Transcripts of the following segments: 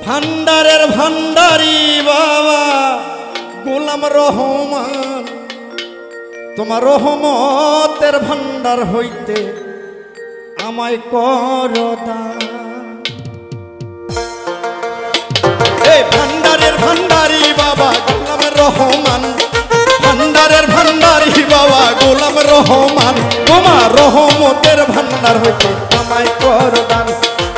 ভান্ডারের ভান্ডারি বাবা গোলাম রহমান, তোমার রহমতের ভান্ডার হইতে আমায় কর দান। এই ভান্ডারের ভান্ডারি বাবা গোলাম রহমান, ভান্ডারের ভান্ডারি বাবা গোলাম রহমান, তোমার রহমতের ভান্ডার হইতে আমায় কর দান,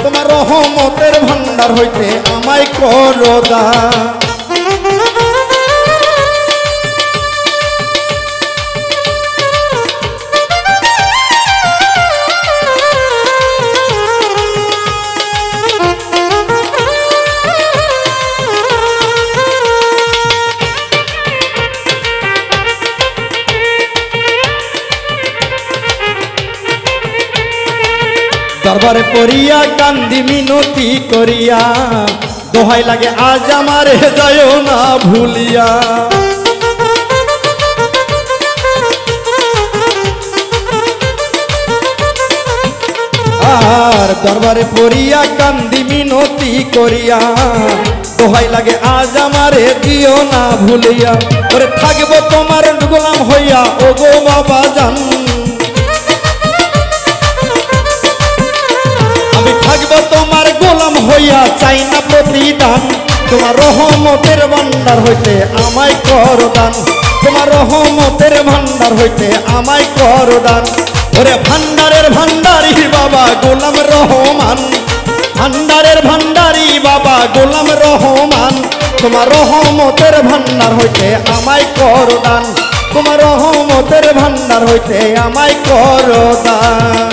তোমার রহমতের ভান্ডার হইতে আমায় কর দান। দরবারে পড়িয়া কান্দি মিনতি করিয়া, দোহাই লাগে আজ আমারে যায় না ভুলিয়া। আর দরবারে পড়িয়া কান্দি মিনতি করিয়া, দোহাই লাগে আজ আমারে দিও না ভুলিয়া। ওরে থাকবো তোমার গোলাম হইয়া ও গো বাবা জান, আমি থাকবো তোমার গোলাম হইয়া, চাই না প্রতিদান, তোমার রহমতের ভান্ডার হইতে আমায় কর দান, তোমার রহমতের ভান্ডার হইতে আমায় কর দান। ওরে ভান্ডারের ভান্ডারি বাবা গোলাম রহমান, ভান্ডারের ভান্ডারি বাবা গোলাম রহমান, তোমার রহমতের ভান্ডার হইতে আমায় কর দান, তোমার রহমতের ভান্ডার হইতে আমায় কর দান।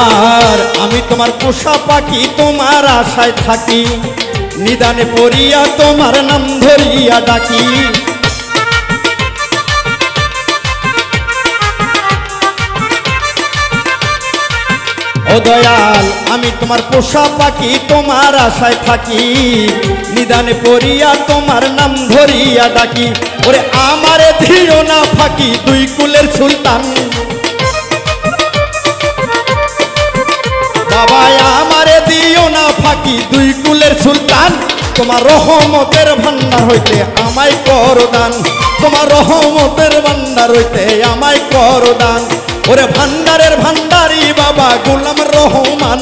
আর আমি তোমার পোষা পাখি তোমার আশায় থাকি, নিদানে পড়িয়া তোমার নাম ধরিয়া ডাকি। ও দয়াল আমি তোমার পোষা পাখি তোমার আশায় থাকি, নিদানে পড়িয়া তোমার নাম ধরিয়া ডাকি। ওরে আমারে দিও না ফাঁকি দুই কুলের সুলতান, বাবা আমারে দিও না ফাঁকি দুই কুলের সুলতান, তোমার রহমতের ভান্ডার হইতে আমায় কর দান, তোমার রহমতের ভান্ডার হইতে আমায় কর দান। ওরে ভান্ডারের ভান্ডারি বাবা গোলাম রহমান,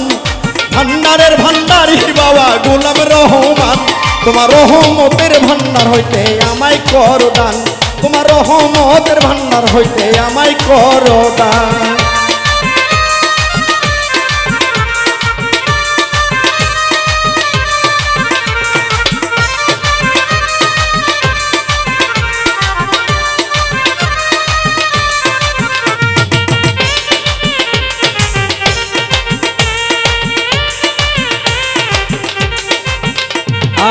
ভান্ডারের ভান্ডারি বাবা গোলাম রহমান, তোমার রহমতের ভান্ডার হইতে আমায় কর দান, তোমার রহমতের ভান্ডার হইতে আমায় কর দান।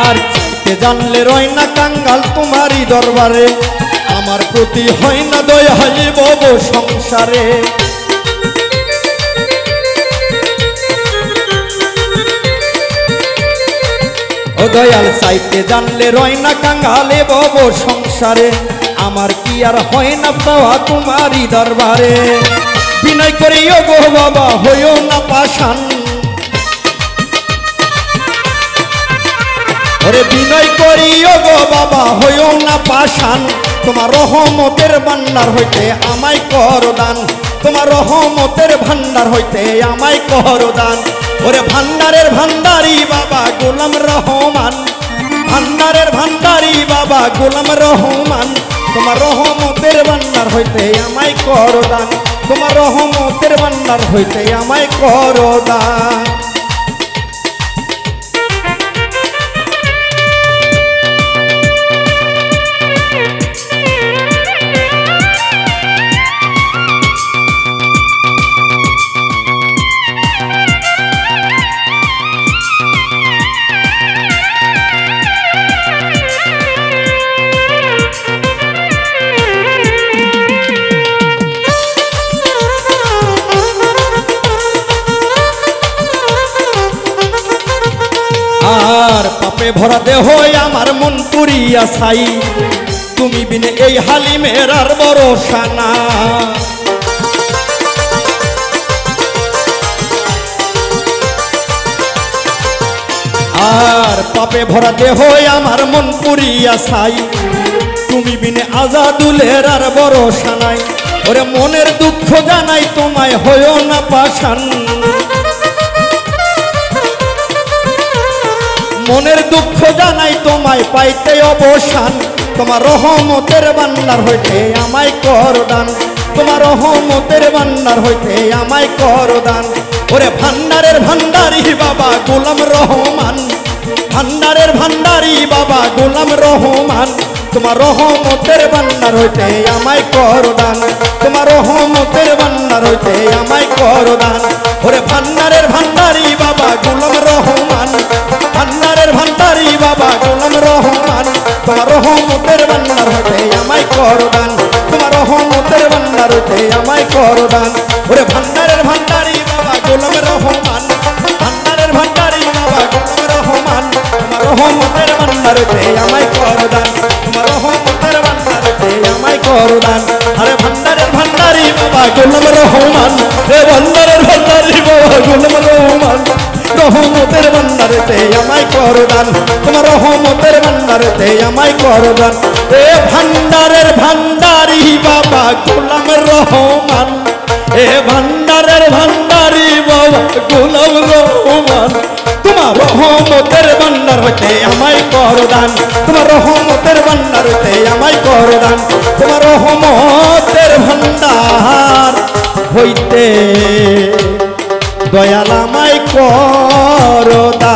আর চাইতে জানলে রয় না কাঙ্গাল তোমারই দরবারে, আমার প্রতি হয় না দয়া বব সংসারে। ও দয়াল চাইতে জানলে রয় না কাঙ্গালে বব সংসারে, আমার কি আর হয় না পাওয়া তোমারই দরবারে। বিনয় করিও গো বাবা হইও না পাষাণ, ওরে বিনয় করিও গো বাবা হইও না পাষাণ, তোমার রহমতের ভান্ডার হইতে আমায় কর দান, তোমার রহমতের ভান্ডার হইতে আমায় কর দান। ওরে ভান্ডারের ভান্ডারি বাবা গোলাম রহমান, ভান্ডারের ভান্ডারি বাবা গোলাম রহমান, তোমার রহমতের ভান্ডার হইতে আমায় কর দান, তোমার রহমতের ভান্ডার হইতে আমায় কর দান। পাপে ভরা দেহ আমার মন পুরিয়া ছাই, তুমি বিনে এই হালিমের আর ভরসা না। আর পাপে ভরা দেহ আমার মন পুরিয়া ছাই, তুমি বিনে আজাদুলের আর ভরসা নাই। ওরে মনের দুঃখ জানাই তোমায়, হইও না পাষাণ। মনের দুঃখ জানাই তোমায়, পাইতে অবসান। তোমার রহমতের ভান্ডার হইতে আমায় কর দান, তোমার রহমতের ভান্ডার হইতে আমায় কর দান। ওরে ভান্ডারের ভান্ডারি বাবা গোলাম রহমান, ভান্ডারের ভান্ডারি বাবা গোলাম রহমান। তোমার রহমতের ভান্ডার হইতে আমায় কর দান, তোমার রহমতের ভান্ডার হইতে আমায় কর দান। ওরে ভান্ডারের ভান্ডারি বাবা গোলাম রহমান, ভান্ডারের ভান্ডারি বাবা গোলাম রহমান। তোমার রহমতের ভান্ডার হইতে আমায় কর দান, তোমার রহমতের ভান্ডার হইতে আমায় কর দান। ওরে ভান্ডারের ভান্ডারি বাবা গোলাম রহমান, ভান্ডারের ভান্ডারি বাবা গোলাম রহমান। তোমার রহমতের ভান্ডার হইতে আমায় কর দান, তোমার রহমতের ভান্ডার হইতে আমায় কর দান। আরে ভান্ডারের ভান্ডারি বাবা গোলাম রহমান, রে ভান্ডারের ভান্ডারি বাবা গোলাম রহমান। রহমতের ভান্ডারেতে আমায় কর দান, তোমার রহমতের ভান্ডারেতে আমায় কর দান। এ ভান্ডারের ভান্ডারি বাবা গোলাম রহমান, এ ভান্ডারের ভান্ডারি বাবা গোলাম রহমান। তোমার রহমতের ভান্ডার হইতে আমায় কর দান, তোমার রহমতের ভান্ডার হইতে আমায় কর দান। তোমার রহমতের ভান্ডার হইতে দয়াল আমায় কর দান।